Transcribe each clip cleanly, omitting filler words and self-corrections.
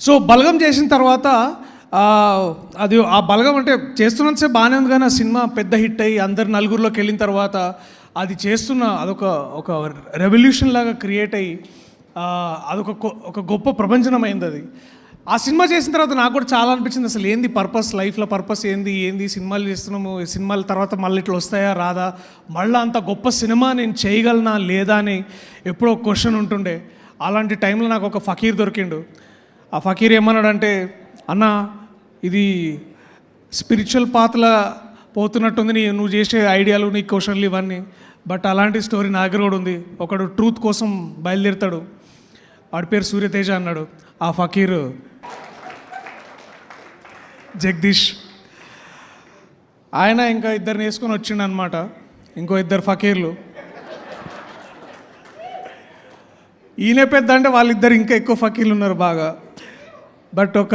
So బలగం చేసిన తర్వాత అది ఆ బలగం అంటే చేస్తున్నంతసేపు బాగానే ఉంది, కానీ ఆ సినిమా పెద్ద హిట్ అయ్యి అందరు నలుగురిలోకి వెళ్ళిన తర్వాత అది చేస్తున్న ఒక రెవల్యూషన్ లాగా క్రియేట్ అయ్యి ఒక గొప్ప ప్రపంచమైంది అది. ఆ సినిమా చేసిన తర్వాత నాకు కూడా చాలా అనిపించింది, అసలు ఏంది పర్పస్, లైఫ్లో పర్పస్ ఏంది సినిమాలు చేస్తున్నాము, సినిమాల తర్వాత మళ్ళీ ఇట్లా వస్తాయా రాదా, మళ్ళీ అంత గొప్ప సినిమా నేను చేయగలనా లేదా అని ఎప్పుడో క్వశ్చన్ ఉంటుండే. అలాంటి టైంలో నాకు ఒక ఫకీర్ దొరికిండు. ఆ ఫకీర్ ఏమన్నాడంటే, అన్న ఇది స్పిరిచువల్ పాత్లా పోతున్నట్టుంది నువ్వు చేసే ఐడియాలు, నీ క్వశ్చన్లు ఇవన్నీ, బట్ అలాంటి స్టోరీ నా దగ్గర కూడా ఉంది. ఒకడు ట్రూత్ కోసం బయలుదేరుతాడు, వాడి పేరు సూర్యతేజ అన్నాడు. ఆ ఫకీర్ జగదీష్, ఆయన ఇంకా ఇద్దరిని వేసుకొని వచ్చిండు అనమాట, ఇంకో ఇద్దరు ఫకీర్లు. ఈయన పెద్ద అంటే వాళ్ళిద్దరు ఇంకా ఎక్కువ ఫకీర్లు ఉన్నారు బాగా. బట్ ఒక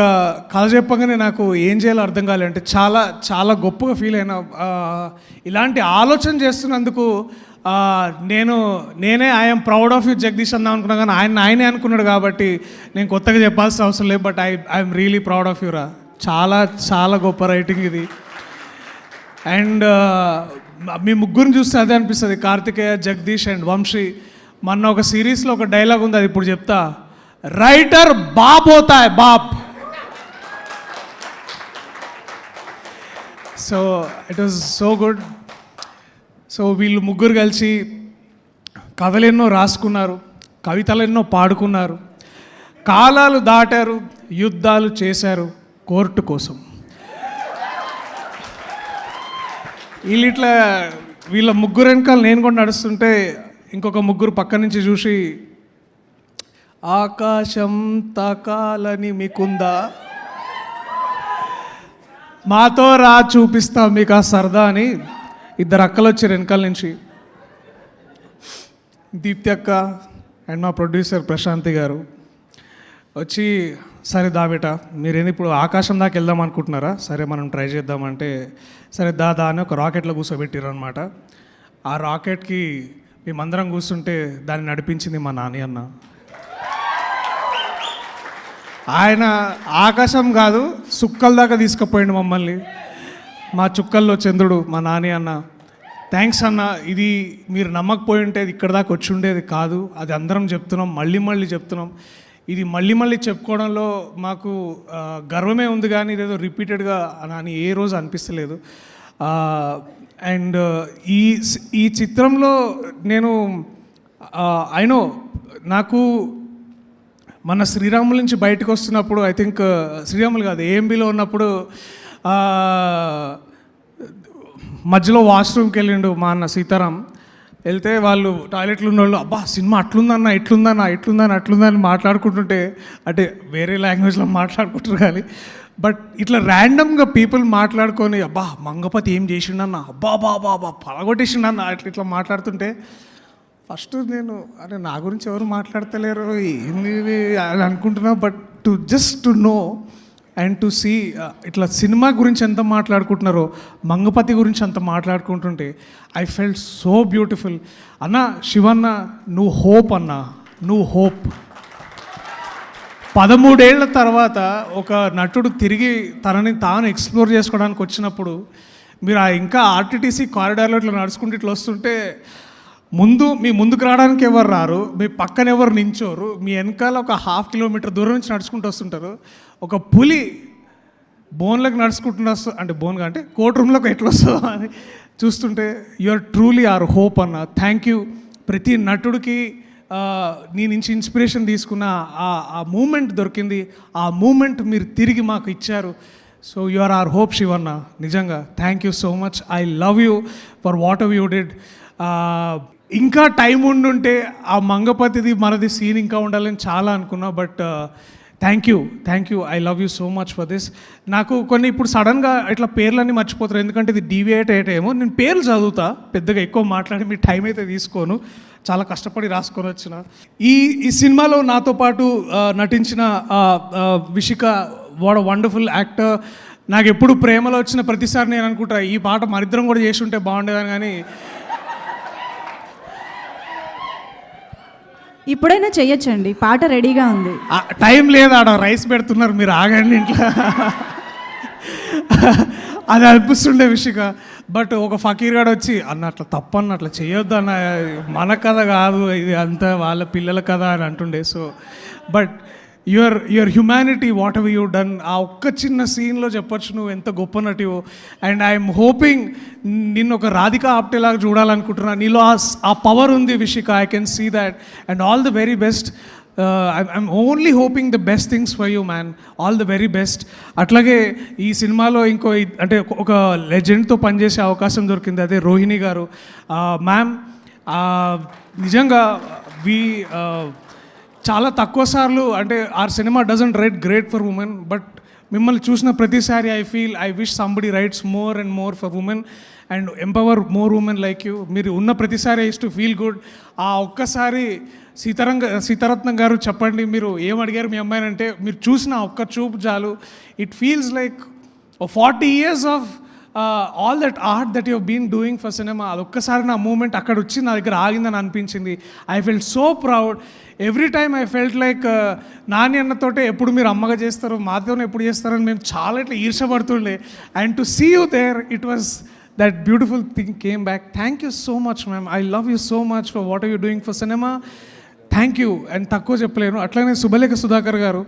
కథ చెప్పగానే నాకు ఏం చేయాలో అర్థం కాలేదు. అంటే చాలా చాలా గొప్పగా ఫీల్ అయినా. ఇలాంటి ఆలోచన చేస్తున్నందుకు నేనే I'm proud of you Jagadish అందాం అనుకున్నా, కానీ ఆయనే అనుకున్నాడు కాబట్టి నేను కొత్తగా చెప్పాల్సిన అవసరం లేదు. But I'm really proud of you రా. చాలా చాలా గొప్ప రైటింగ్ ఇది. అండ్ మీ ముగ్గురిని చూస్తే అదే అనిపిస్తుంది, కార్తికేయ, జగదీష్ అండ్ వంశీ. మొన్న ఒక సిరీస్లో ఒక డైలాగ్ ఉంది, అది ఇప్పుడు చెప్తా. రైటర్ బాప్ హోతా హై బాప్. So it was so good. So వీళ్ళు ముగ్గురు కలిసి కథలు ఎన్నో రాసుకున్నారు, కవితలు ఎన్నో పాడుకున్నారు, కాలాలు దాటారు, యుద్ధాలు చేశారు కోర్టు కోసం. వీళ్ళ ముగ్గురు వెనకాల నేను కూడా నడుస్తుంటే ఇంకొక ముగ్గురు పక్క నుంచి చూసి, ఆకాశం తాకాలని మీకుందా, మాతో రా చూపిస్తా మీకు ఆ సరదా అని ఇద్దరు అక్కలు వచ్చారు వెనకాల నుంచి. దీప్తి అక్క అండ్ మా ప్రొడ్యూసర్ ప్రశాంతి గారు వచ్చి, సరే దాబేట మీరేంది ఇప్పుడు ఆకాశం దాకా వెళ్దాం అనుకుంటున్నారా, సరే మనం ట్రై చేద్దామంటే, సరే దాదా అని ఒక రాకెట్లో కూర్చోబెట్టారు అనమాట. ఆ రాకెట్కి మేమందరం కూర్చుంటే దాన్ని నడిపించింది మా నాని అన్న. ఆయన ఆకాశం కాదు సుక్కల దాకా తీసుకుపోయిండు మమ్మల్ని. మా చుక్కల్లో చంద్రుడు మా నాని అన్న. థ్యాంక్స్ అన్న. ఇది మీరు నమ్మకపోయి ఉంటే ఇక్కడ దాకా వచ్చి ఉండేది కాదు. అది అందరం చెప్తున్నాం, మళ్ళీ చెప్తున్నాం. ఇది మళ్ళీ చెప్పుకోవడంలో మాకు గర్వమే ఉంది, కానీ ఇదేదో రిపీటెడ్గా అని ఏ రోజు అనిపిస్తలేదు. అండ్ ఈ చిత్రంలో నేను అయినో నాకు మన శ్రీరాముల నుంచి బయటకు వస్తున్నప్పుడు, ఐ థింక్ శ్రీరాములు కాదు ఏఎంబీలో ఉన్నప్పుడు మధ్యలో వాష్రూమ్కి వెళ్ళిండు మా అన్న సీతారాం. వెళ్తే వాళ్ళు టాయిలెట్లు ఉన్న వాళ్ళు, అబ్బా సినిమా అట్లుందన్న అట్లుందని మాట్లాడుకుంటుంటే, అంటే వేరే లాంగ్వేజ్లో మాట్లాడుకుంటారు కానీ, బట్ ఇట్లా ర్యాండమ్గా పీపుల్ మాట్లాడుకొని, అబ్బా మంగపతి ఏం చేసిండన్న, అబ్బా పలగొట్టేసిండన్న, ఇట్లా మాట్లాడుతుంటే ఫస్ట్ నేను అరే నా గురించి ఎవరు మాట్లాడతలేరు ఏంది అని అనుకుంటున్నా. But to know and to see ఇట్లా సినిమా గురించి ఎంత మాట్లాడుకుంటున్నారో, మంగపతి గురించి అంత మాట్లాడుకుంటుంటే ఐ ఫెల్ట్ సో బ్యూటిఫుల్. అన్న శివన్న నువ్వు హోప్ అన్న, నువ్వు హోప్. 13 ఏళ్ల తర్వాత ఒక నటుడు తిరిగి తనని తాను ఎక్స్ప్లోర్ చేసుకోవడానికి వచ్చినప్పుడు, మీరు ఇంకా ఆర్టీటీసీ కారిడార్లో ఇట్లా నడుచుకుంటూ ఇట్లా వస్తుంటే, మీ ముందుకు రావడానికి ఎవరు రారు, మీ పక్కన ఎవరు నించోరు, మీ వెనకాల ఒక 1/2 కిలోమీటర్ దూరం నుంచి నడుచుకుంటూ వస్తుంటారు. ఒక పులి బోన్లోకి నడుచుకుంటున్న అంటే బోన్గా అంటే కోర్ట్ రూమ్లోకి ఎట్లా వస్తుందో అని చూస్తుంటే, you are truly our hope అన్న. Thank you. ప్రతి నటుడికి నీ నుంచి ఇన్స్పిరేషన్ తీసుకున్న ఆ మూమెంట్ దొరికింది, ఆ మూమెంట్ మీరు తిరిగి మాకు ఇచ్చారు. So you are our hope Shivanna. నిజంగా thank you so much. I love you for whatever you did. ఇంకా టైం ఉండుంటే ఆ మంగపతిది మనది సీన్ ఇంకా ఉండాలని చాలా అనుకున్నా. But thank you. I love you so much for this. నాకు కొన్ని ఇప్పుడు సడన్గా ఇట్లా పేర్లన్నీ మర్చిపోతారు, ఎందుకంటే ఇది డీవియేట్ అయ్యేటేమో. నేను పేర్లు చదువుతా, పెద్దగా ఎక్కువ మాట్లాడి మీ టైం అయితే తీసుకోను, చాలా కష్టపడి రాసుకొని వచ్చిన. ఈ సినిమాలో నాతో పాటు నటించిన Vishika, what a wonderful actor. నాకు ఎప్పుడు ప్రేమలో వచ్చిన ప్రతిసారి నేను అనుకుంటా ఈ పాట మరిద్దరం కూడా చేసి ఉంటే బాగుండేదని, కానీ ఇప్పుడైనా చెయ్యొచ్చండి, పాట రెడీగా ఉంది. టైం లేదు, ఆడ రైస్ పెడుతున్నారు, మీరు ఆగండి ఇంట్లో. అది అనిపిస్తుండే విషిక. బట్ ఒక ఫకీర్ గాడు వచ్చి అన్న అట్లా తప్పన్న, అట్లా చేయొద్దు అన్న, మన కథ కాదు ఇది, అంతా వాళ్ళ పిల్లల కథ అని అంటుండే. So but your humanity what ever you done, ఆ ఒక్క చిన్న సీన్లో చెప్పొచ్చు నువ్వు ఎంత గొప్ప నటివో. అండ్ ఐఎమ్ హోపింగ్ నిన్ను ఒక రాధికా ఆప్టేలాగా చూడాలనుకుంటున్నా. నీలో ఆ పవర్ ఉంది Vishika, I can see that. And all the very best. I'm only hoping the best things for you man, all the very best. అట్లాగే ఈ సినిమాలో ఇంకో అంటే ఒక లెజెండ్తో పనిచేసే అవకాశం దొరికింది, అదే రోహిణి గారు. మ్యామ్ నిజంగా చాలా తక్కువ సార్లు అంటే our cinema doesn't write great for women, but మిమ్మల్ని చూసిన ప్రతిసారి I wish somebody writes more and more for women and empower more women like you. మీరు ఉన్న ప్రతిసారి ఐస్ టు ఫీల్ గుడ్. ఆ ఒక్కసారి సీతారత్నం గారు చెప్పండి, మీరు ఏం అడిగారు మీ అమ్మాయిని అంటే, మీరు చూసిన ఒక్క చూపు చాలు, it feels like 40 years of all that art that you been doing for cinema. అదొక్కసారి నా మూమెంట్ అక్కడ వచ్చి నా దగ్గర ఆగిందని అనిపించింది. I felt so proud. Every time I felt like Nani అన్నతోటే ఎప్పుడు మీరు అమ్మగా చేస్తారు, మాతోనే ఎప్పుడు చేస్తారని మేము చాలా ఇట్లా ఈర్షపడుతుండే. And to see you there, it was that beautiful thing came back. Thank you so much ma'am, I love you so much for what are you doing for cinema. Thank you. And తక్కువ చెప్పలేను. అట్లానే శుభలేఖ సుధాకర్ గారు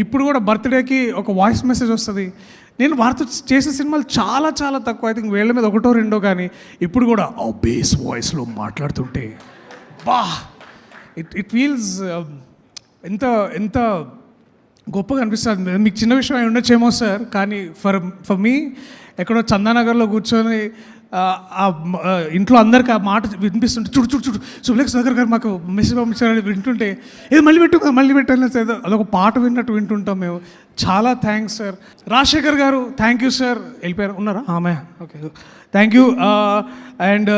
ఇప్పుడు కూడా బర్త్డేకి ఒక voice message వస్తుంది. నేను వారితో చేసే సినిమాలు చాలా చాలా తక్కువ, ఐ థింక్ వేళ్ళ మీద ఒకటో రెండో, కానీ ఇప్పుడు కూడా ఆ బేస్ వాయిస్లో మాట్లాడుతుంటే బా ఇట్ ఫీల్స్ ఎంత ఎంత గొప్పగా అనిపిస్తుంది. మీకు చిన్న విషయం అయి ఉండొచ్చేమో సార్, కానీ ఫర్ మీ ఎక్కడో చందానగర్లో కూర్చొని ఇంట్లో అందరికి ఆ మాట వినిపిస్తుంటే, చూడు చూడు చూడు శుభలేఖ సుధాకర్ గారు మాకు మెసేజ్ పంపించారని వింటుంటే, ఏదో మళ్ళీ పెట్టాలి సార్, అదొక పాట విన్నట్టు వింటుంటాం మేము. చాలా థ్యాంక్స్ సార్. రాజశేఖర్ గారు థ్యాంక్ యూ సార్. వెళ్ళిపోయారు, ఉన్నారా? ఆమె okay, thank you. And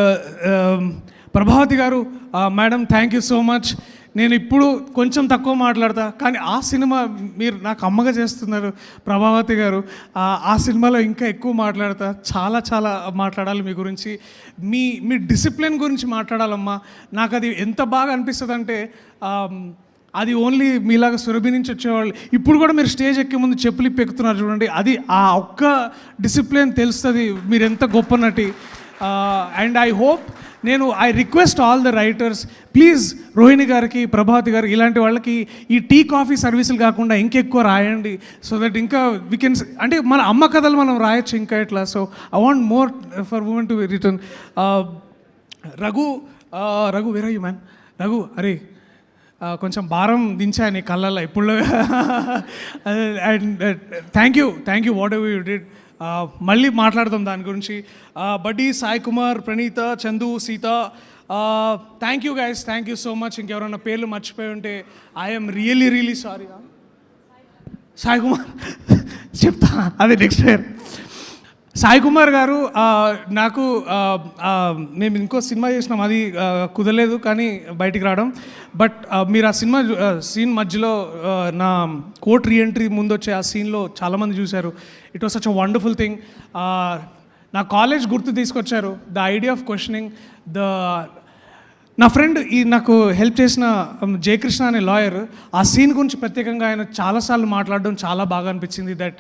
Prabhavati garu madam thank you so much. నేను ఇప్పుడు కొంచెం తక్కువ మాట్లాడతా, కానీ ఆ సినిమా మీరు నాకు అమ్మగా చేస్తున్నారు ప్రభావతి గారు. ఆ సినిమాలో ఇంకా ఎక్కువ మాట్లాడతా, చాలా చాలా మాట్లాడాలి మీ గురించి. మీ డిసిప్లిన్ గురించి మాట్లాడాలమ్మా. నాకు అది ఎంత బాగా అనిపిస్తుంది అంటే, అది ఓన్లీ మీలాగా సురభి నుంచి వచ్చేవాళ్ళు ఇప్పుడు కూడా మీరు స్టేజ్ ఎక్కే ముందు చెప్పులు ఇప్పి ఎక్కుతున్నారు చూడండి, అది ఆ ఒక్క డిసిప్లిన్ తెలుస్తుంది మీరు ఎంత గొప్ప నటి. And I hope, I request all the writers, please Rohini గారికి, ప్రభావతి గారికి, ఇలాంటి వాళ్ళకి ఈ టీ కాఫీ సర్వీసులు కాకుండా ఇంకెక్కువ రాయండి. సో దట్ ఇంకా వీ కెన్, అంటే మన అమ్మ కథలు మనం రాయొచ్చు ఇంకా ఇట్లా. So I want more for women to return. Raghu where are you man? Raghu, అరే కొంచెం భారం దించాను నీ కళ్ళల్లో ఇప్పుడు. And thank you whatever you did. మళ్ళీ మాట్లాడదాం దాని గురించి. Buddy, Sai Kumar, Praneetha, Chandu, Seetha, thank you guys, thank you so much. ఇంకెవరైనా పేర్లు మర్చిపోయి ఉంటే I'm really sorry. Sai Kumar చెప్తా, అదే నెక్స్ట్ ఇయర్. సాయి కుమార్ గారు నాకు మేము ఇంకో సినిమా చేసినాం, అది కుదరలేదు కానీ బయటికి రావడం. బట్ మీరు ఆ సినిమా సీన్ మధ్యలో నా కోర్ట్ రీఎంట్రీ ముందు వచ్చే ఆ సీన్లో చాలామంది చూశారు. It was such a wonderful thing. నా కాలేజ్ గుర్తు తీసుకొచ్చారు. ద ఐడియా ఆఫ్ క్వశ్చనింగ్ నా ఫ్రెండ్ నాకు హెల్ప్ చేసిన జయకృష్ణ అనే లాయర్, ఆ సీన్ గురించి ప్రత్యేకంగా ఆయన చాలాసార్లు మాట్లాడడం చాలా బాగా అనిపించింది. దట్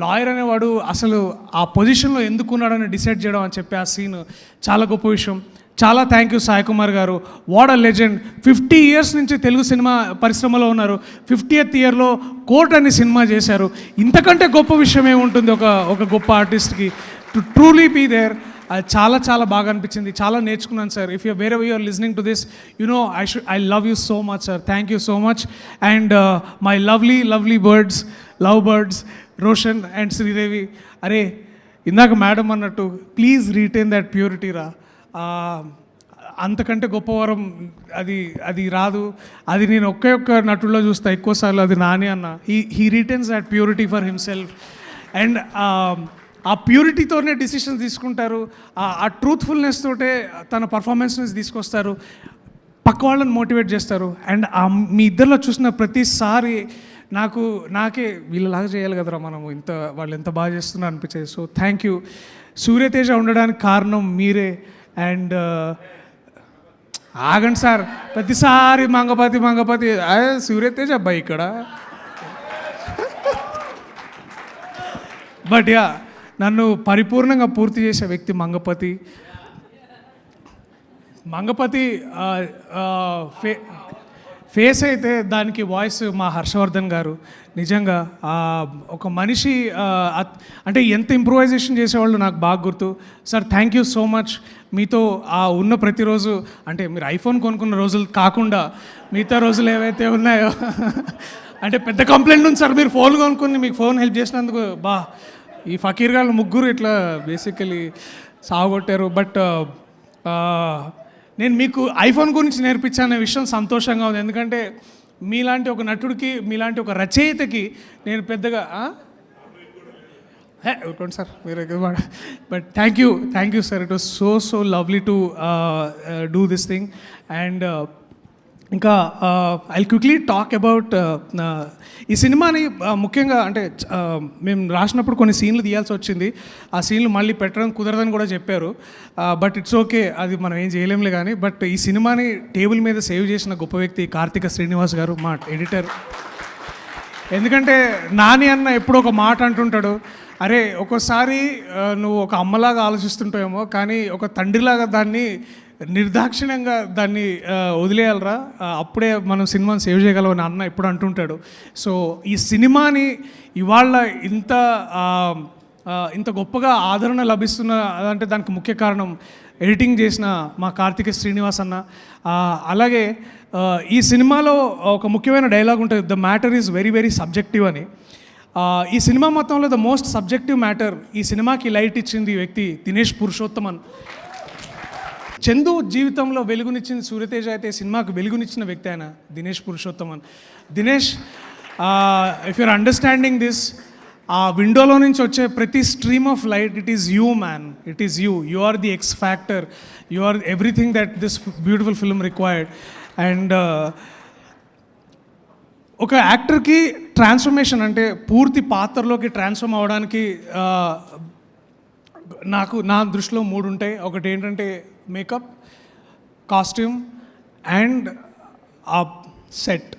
లాయర్ అనేవాడు అసలు ఆ పొజిషన్లో ఎందుకున్నాడని డిసైడ్ చేయడం అని చెప్పి ఆ సీన్ చాలా గొప్ప విషయం. చాలా థ్యాంక్ యూ సాయి కుమార్ గారు. What a legend. 50 years నుంచి తెలుగు సినిమా పరిశ్రమలో ఉన్నారు. 50th yearలో కోర్ట్ అనే సినిమా చేశారు. ఇంతకంటే గొప్ప విషయం ఏముంటుంది ఒక గొప్ప ఆర్టిస్ట్కి, టు ట్రూలీ బీ దేర్. అది చాలా చాలా బాగా అనిపించింది, చాలా నేర్చుకున్నాను sir. If wherever you're listening to this, I love you so much sir. Thank you so much. And my lovely birds, love birds, Roshan and Sridevi. అరే ఇందాక మేడం అన్నట్టు, ప్లీజ్ రీటైన్ దట్ ప్యూరిటీ రా. అంతకంటే గొప్ప వరం అది రాదు. అది నేను ఒక్క నటుల్లో చూస్తా ఎక్కువసార్లు, అది నాని అన్న. He retains that purity for himself. And ఆ ప్యూరిటీతోనే డిసిషన్స్ తీసుకుంటారు, ఆ ట్రూత్ఫుల్నెస్ తోటే తన పర్ఫార్మెన్స్ని తీసుకొస్తారు, పక్క వాళ్ళని మోటివేట్ చేస్తారు. అండ్ మీ ఇద్దరిలో చూసిన ప్రతిసారి నాకే వీళ్ళలాగా చేయాలి కదరా మనము, వాళ్ళు ఎంత బాగా చేస్తున్నారు అనిపించేది. So thank you. సూర్యతేజ ఉండడానికి కారణం మీరే. అండ్ ఆగండి సార్, ప్రతిసారి మంగపతి మంగపతి సూర్యతేజ్ అబ్బాయి ఇక్కడ. బట్ యా, నన్ను పరిపూర్ణంగా పూర్తి చేసే వ్యక్తి మంగపతి. మంగపతి ఫేస్ అయితే దానికి వాయిస్ మా హర్షవర్ధన్ గారు. నిజంగా ఒక మనిషి అంటే ఎంత ఇంప్రూవైజేషన్ చేసేవాళ్ళు నాకు బాగా గుర్తు. Sir thank you so much. మీతో ఉన్న ప్రతిరోజు అంటే మీరు ఐఫోన్ కొనుక్కున్న రోజులు కాకుండా మిగతా రోజులు ఏవైతే ఉన్నాయో అంటే పెద్ద కంప్లైంట్ ఉంది సార్, మీరు ఫోన్ కొనుక్కుని మీకు ఫోన్ హెల్ప్ చేసినందుకు ఈ ఫకీర్ గారు ముగ్గురు ఇట్లా బేసికలీ సాగొట్టారు. బట్ నేను మీకు ఐఫోన్ గురించి నేర్పించానే విషయం సంతోషంగా ఉంది. ఎందుకంటే మీలాంటి ఒక నటుడికి, మీలాంటి ఒక రచయితకి నేను పెద్దగా ఊరుకోండి సార్ మీరు. But thank you sir, it was so lovely to do this thing. And ఇంకా ఐ క్విక్లీ టాక్ అబౌట్ ఈ సినిమాని ముఖ్యంగా అంటే మేము రాసినప్పుడు కొన్ని సీన్లు తీయాల్సి వచ్చింది. ఆ సీన్లు మళ్ళీ పెట్టడం కుదరదని కూడా చెప్పారు. బట్ ఇట్స్ ఓకే, అది మనం ఏం చేయలేంలే కానీ. బట్ ఈ సినిమాని టేబుల్ మీద సేవ్ చేసిన గొప్ప వ్యక్తి కార్తిక శ్రీనివాస్ గారు, మా ఎడిటర్. ఎందుకంటే నాని అన్న ఎప్పుడో ఒక మాట అంటుంటాడు, అరే ఒక్కోసారి నువ్వు ఒక అమ్మలాగా ఆలోచిస్తుంటావేమో కానీ ఒక తండ్రిలాగా దాన్ని నిర్దాక్షిణ్యంగా దాన్ని వదిలేయాలరా, అప్పుడే మనం సినిమాని సేవ్ చేయగలం అని అన్న ఎప్పుడు అంటుంటాడు. సో ఈ సినిమాని ఇవాళ ఇంత గొప్పగా ఆదరణ లభిస్తున్న అంటే దానికి ముఖ్య కారణం ఎడిటింగ్ చేసిన మా కార్తిక శ్రీనివాస్ అన్న. అలాగే ఈ సినిమాలో ఒక ముఖ్యమైన డైలాగ్ ఉంటుంది, the matter is very very subjective అని. ఈ సినిమా మొత్తంలో ద మోస్ట్ సబ్జెక్టివ్ మ్యాటర్, ఈ సినిమాకి లైట్ ఇచ్చింది వ్యక్తి దినేష్ పురుషోత్తమన్. చందు జీవితంలో వెలుగునిచ్చింది సూర్యతేజ అయితే సినిమాకు వెలుగునిచ్చిన వ్యక్తి ఆయన Dinesh Purushothaman. Dinesh, if you're understanding this, ఆ విండోలో నుంచి వచ్చే ప్రతి stream of light, it is you man, it is you are the X factor, you are everything that this beautiful film required. And ఒక యాక్టర్కి ట్రాన్స్ఫర్మేషన్ అంటే పూర్తి పాత్రలోకి ట్రాన్స్ఫార్మ్ అవ్వడానికి నా దృష్టిలో 3 ఉంటాయి. ఒకటి ఏంటంటే మేకప్, కాస్ట్యూమ్ అండ్ ఆ సెట్.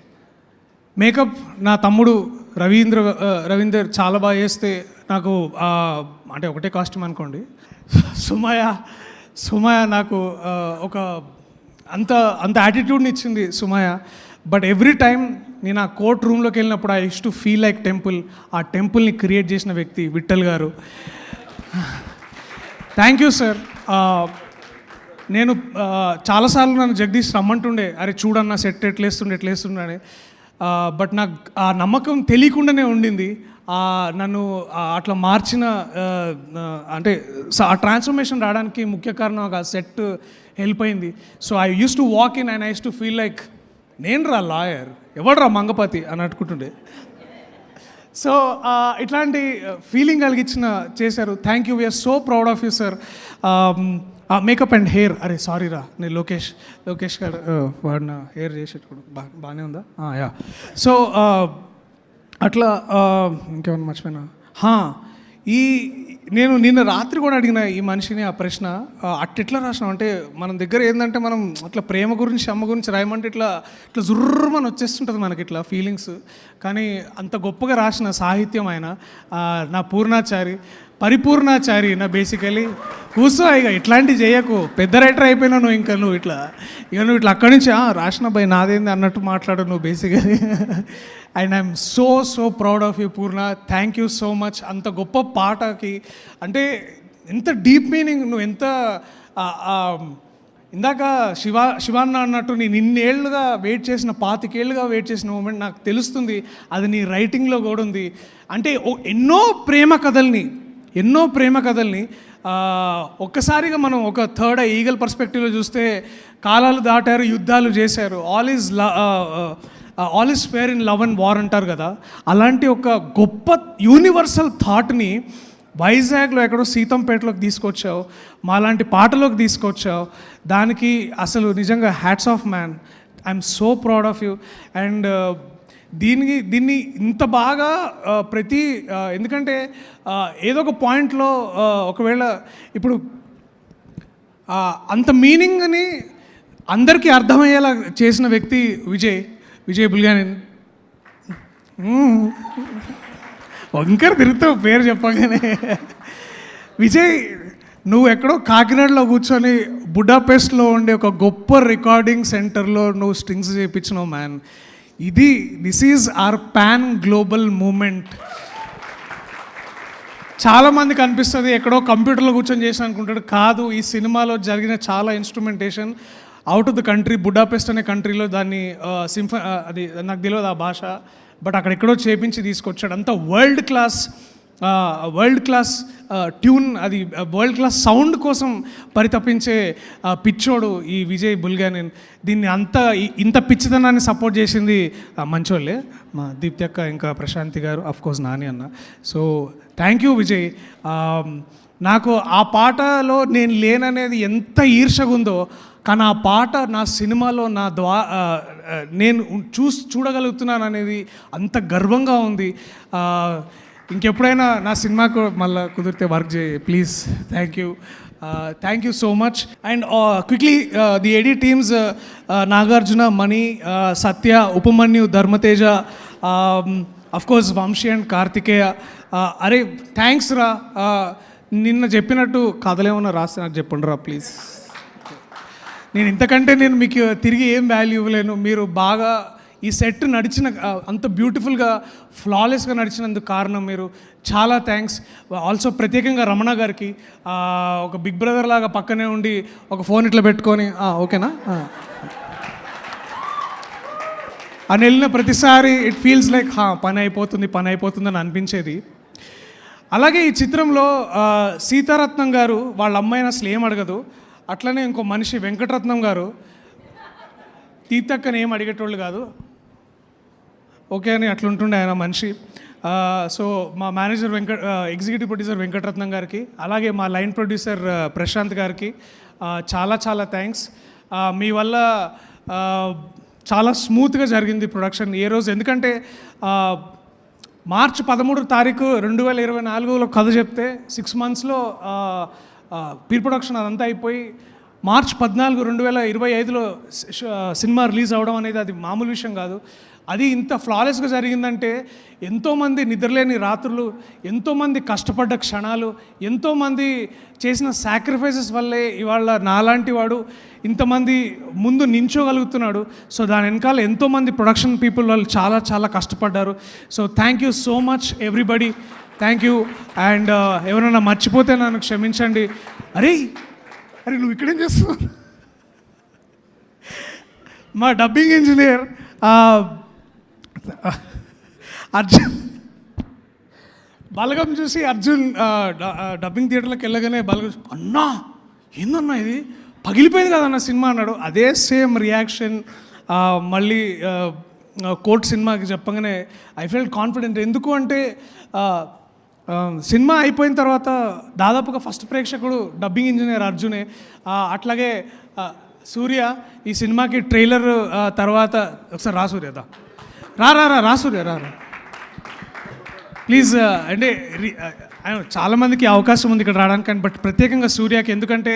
మేకప్ నా తమ్ముడు రవీందర్ చాలా బాగా చేస్తే నాకు అంటే ఒకటే కాస్ట్యూమ్ అనుకోండి. సుమయ నాకు ఒక అంత యాటిట్యూడ్ని ఇచ్చింది సుమయ. బట్ ఎవ్రీ టైం నేను ఆ కోర్ట్ రూమ్లోకి వెళ్ళినప్పుడు I use to feel like temple. ఆ టెంపుల్ని క్రియేట్ చేసిన వ్యక్తి విఠల్ గారు. Thank you sir. నేను చాలాసార్లు నన్ను జగదీష్ రమ్మంటుండే, అరే చూడన్నా సెట్ ఎట్లేస్తుండే అని. బట్ నాకు ఆ నమ్మకం తెలియకుండానే ఉండింది. నన్ను అట్లా మార్చిన అంటే ఆ ట్రాన్స్ఫర్మేషన్ రావడానికి ముఖ్య కారణం ఆ సెట్ హెల్ప్ అయింది. So I use to walk in and I use to feel like నేను రా లాయర్, ఎవడరా మంగపతి అని అనుకుంటుండే. సో ఇట్లాంటి ఫీలింగ్ కలిగించిన చేశారు. Thank you, we're so proud of you sir. Makeup and hair, అరే సారీ రా, నేను లోకేష్ గారు వాడిన హెయిర్ చేసేటప్పుడు బాగానే ఉందా? యా. సో అట్లా ఇంకేమన్నా మర్చిపోయినా, నేను నిన్న రాత్రి కూడా అడిగిన ఈ మనిషిని ఆ ప్రశ్న, అట్టెట్లా రాసినాం అంటే మన దగ్గర ఏంటంటే మనం అట్లా ప్రేమ గురించి అమ్మ గురించి రాయమంటే ఇట్లా జుర్రమని వచ్చేస్తుంటుంది మనకి ఇట్లా ఫీలింగ్స్. కానీ అంత గొప్పగా రాసిన సాహిత్యం ఆయన నా పరిపూర్ణాచారి నా బేసికలీ. కూర్చో ఇక ఇట్లాంటివి చేయకు, పెద్ద రైటర్ అయిపోయినా నువ్వు ఇట్లా అక్కడి నుంచి రాసిన బై నాదేంది అన్నట్టు మాట్లాడు నువ్వు basically. And I'm so proud of you Purna. Thank you so much. అంత గొప్ప పాటకి అంటే ఎంత డీప్ మీనింగ్, నువ్వు ఎంత ఇందాక శివాన్న అన్నట్టు నేను ఇన్నేళ్లుగా వెయిట్ చేసిన 25 ఏళ్ళుగా వెయిట్ చేసిన మూమెంట్ నాకు తెలుస్తుంది, అది నీ రైటింగ్లో కూడా ఉంది. అంటే ఎన్నో ప్రేమ కథల్ని ఒక్కసారిగా మనం ఒక థర్డ్ ఈగల్ పర్స్పెక్టివ్లో చూస్తే కాలాలు దాటారు, యుద్ధాలు చేశారు, all is fair in love and war అంటారు కదా. అలాంటి ఒక గొప్ప యూనివర్సల్ థాట్ని వైజాగ్లో ఎక్కడో సీతంపేటలోకి తీసుకొచ్చావు, మాలాంటి పాటలోకి తీసుకొచ్చావు. దానికి అసలు నిజంగా hats off man. I'm so proud of you. And దీన్ని ఇంత బాగా ఎందుకంటే ఏదో ఒక పాయింట్లో ఒకవేళ ఇప్పుడు అంత మీనింగ్ని అందరికీ అర్థమయ్యేలా చేసిన వ్యక్తి విజయ్ బుల్గానిన్. వంకర తిరుగుతావు పేరు చెప్పగానే. విజయ్, నువ్వు ఎక్కడో కాకినాడలో కూర్చొని బుడాపెస్ట్లో ఉండే ఒక గొప్ప రికార్డింగ్ సెంటర్లో నువ్వు స్ట్రింగ్స్ చేయించినావు man. This is our pan global moment. చాలామందికి అనిపిస్తుంది ఎక్కడో కంప్యూటర్లో కూర్చొని చేసిన అనుకుంటాడు. కాదు, ఈ సినిమాలో జరిగిన చాలా instrumentation out of the country, Budapest అనే కంట్రీలో దాన్ని అది నాకు తెలియదు ఆ భాష, బట్ అక్కడెక్కడో చేపించి తీసుకొచ్చాడు. అంత వరల్డ్ క్లాస్ ట్యూన్, అది వరల్డ్ క్లాస్ సౌండ్ కోసం పరితపించే పిచ్చోడు ఈ విజయ్ బుల్గానిన్. దీన్ని ఇంత పిచ్చితనాన్ని సపోర్ట్ చేసింది మంచోళ్ళే, మా దీప్తి అక్క, ఇంకా ప్రశాంతి గారు, కోర్స్ నాని అన్న. So thank you Vijay. నాకు ఆ పాటలో నేను లేననేది ఎంత ఈర్షగా ఉందో, కానీ ఆ పాట నా సినిమాలో నేను చూడగలుగుతున్నాను అనేది అంత గర్వంగా ఉంది. ఇంకెప్పుడైనా నా సినిమాకు మళ్ళీ కుదిరితే వర్క్ చేయి please. Thank you so much. And quickly the AD teams, Nagarjuna, Mani, Satya, Upamanyu, Dharmateja, కోర్స్ వంశీ అండ్ కార్తికేయ. అరే థ్యాంక్స్ రా. నిన్న చెప్పినట్టు కథలేమన్నా రాస్తే నాకు చెప్పండి రా ప్లీజ్. నేను ఇంతకంటే మీకు తిరిగి ఏం వాల్యూ ఇవ్వలేను. మీరు బాగా ఈ సెట్ నడిచిన అంత బ్యూటిఫుల్గా ఫ్లాలెస్గా నడిచినందుకు కారణం మీరు. చాలా థ్యాంక్స్. ఆల్సో ప్రత్యేకంగా రమణ గారికి, ఒక బిగ్ బ్రదర్ లాగా పక్కనే ఉండి ఒక ఫోన్ ఇట్లా పెట్టుకొని ఓకేనా అని వెళ్ళిన ప్రతిసారి ఇట్ ఫీల్స్ లైక్ పని అయిపోతుంది అని అనిపించేది. అలాగే ఈ చిత్రంలో సీతారత్నం గారు వాళ్ళ అమ్మాయిని అసలు ఏం అడగదు. అట్లనే ఇంకో మనిషి వెంకటరత్నం గారు తీర్థక్కని ఏం అడిగేటోళ్ళు కాదు, ఓకే అని అట్లుంటుండే ఆయన మనిషి. సో మా మేనేజర్ ఎగ్జిక్యూటివ్ ప్రొడ్యూసర్ వెంకటరత్నం గారికి, అలాగే మా లైన్ ప్రొడ్యూసర్ ప్రశాంత్ గారికి చాలా థ్యాంక్స్. మీ వల్ల చాలా స్మూత్గా జరిగింది ప్రొడక్షన్ ఏ రోజు. ఎందుకంటే మార్చి 13 తారీఖు 2024లో కథ చెప్తే 6 monthsలో ప్రీ ప్రొడక్షన్ అదంతా అయిపోయి మార్చి 14, 2025లో సినిమా రిలీజ్ అవ్వడం అనేది అది మామూలు విషయం కాదు. అది ఇంత ఫ్లాలెస్గా జరిగిందంటే ఎంతోమంది నిద్రలేని రాత్రులు, ఎంతోమంది కష్టపడ్డ క్షణాలు, ఎంతోమంది చేసిన సాక్రిఫైసెస్ వల్లే ఇవాళ నాలాంటి వాడు ఇంతమంది ముందు నించోగలుగుతున్నాడు. సో దాని వెనకాల ఎంతోమంది ప్రొడక్షన్ పీపుల్ వాళ్ళు చాలా కష్టపడ్డారు. So thank you so much everybody. Thank you. And ఎవరైనా మర్చిపోతే నన్ను క్షమించండి. అరే నువ్వు ఇక్కడేం చేస్తున్నావు? మా డబ్బింగ్ ఇంజనీర్ అర్జున్, బలగం చూసి అర్జున్ డబ్బింగ్ థియేటర్లోకి వెళ్ళగానే బలగం, అన్నా ఏందన్నా ఇది పగిలిపోయింది కదన్న సినిమా అన్నాడు. అదే సేమ్ రియాక్షన్ మళ్ళీ కోర్ట్ సినిమాకి చెప్పగానే ఐ ఫెల్ట్ కాన్ఫిడెంట్. ఎందుకు అంటే సినిమా అయిపోయిన తర్వాత దాదాపుగా ఫస్ట్ ప్రేక్షకుడు డబ్బింగ్ ఇంజనీర్ అర్జునే. అట్లాగే సూర్య ఈ సినిమాకి ట్రైలర్ తర్వాత ఒకసారి రా సూర్య, రా సూర్య రా ప్లీజ్. అంటే చాలామందికి అవకాశం ఉంది ఇక్కడ రావడానికి, కానీ బట్ ప్రత్యేకంగా సూర్యకి, ఎందుకంటే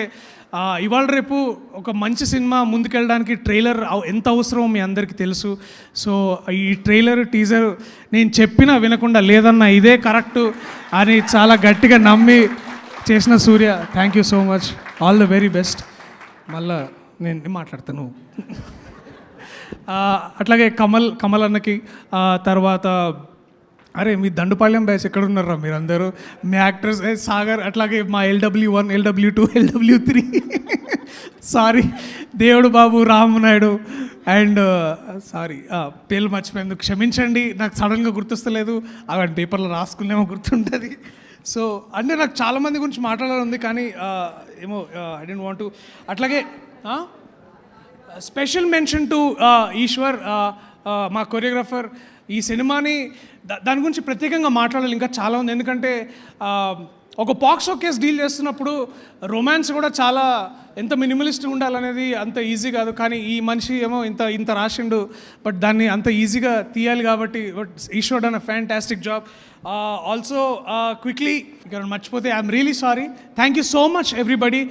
ఇవాళ రేపు ఒక మంచి సినిమా ముందుకెళ్ళడానికి ట్రైలర్ ఎంత అవసరమో మీ అందరికీ తెలుసు. సో ఈ ట్రైలర్ టీజర్ నేను చెప్పినా వినకుండా లేదన్నా ఇదే కరెక్టు అని చాలా గట్టిగా నమ్మి చేసిన Surya, thank you so much. All the very best. మళ్ళా నేను మాట్లాడతాను. అట్లాగే కమల్ అన్నకి, తర్వాత అరే మీ దండుపాళ్యం బ్యాచ్ ఎక్కడ ఉన్నారా మీరందరూ, మీ యాక్టర్స్ సాగర్, అట్లాగే మా LW1, LW2, LW3 సారీ దేవుడు బాబు, రామనాయుడు అండ్ సారీ పేర్లు మర్చిపోయేందుకు క్షమించండి. నాకు సడన్గా గుర్తొస్తలేదు, అలాంటి పేపర్లో రాసుకునేమో గుర్తుంటుంది. సో అంటే నాకు చాలామంది గురించి మాట్లాడాలని ఉంది, కానీ ఏమో ఐ డోంట్ వాంట్ టు. అట్లాగే స్పెషల్ మెన్షన్ టు ఈశ్వర్, మా కొరియోగ్రాఫర్. ఈ సినిమాని దాని గురించి ప్రత్యేకంగా మాట్లాడాలి, ఇంకా చాలా ఉంది. ఎందుకంటే ఒక పాక్సో కేసు డీల్ చేస్తున్నప్పుడు రొమాన్స్ కూడా చాలా ఎంత మినిమలిస్ట్గా ఉండాలనేది అంత ఈజీ కాదు. కానీ ఈ మనిషి ఏమో ఇంత రాసిండు, బట్ దాన్ని అంత ఈజీగా తీయాలి కాబట్టి but Ishwar done a fantastic job. Also quickly ఇక్కడ మర్చిపోతే I'm really sorry. Thank you so much everybody.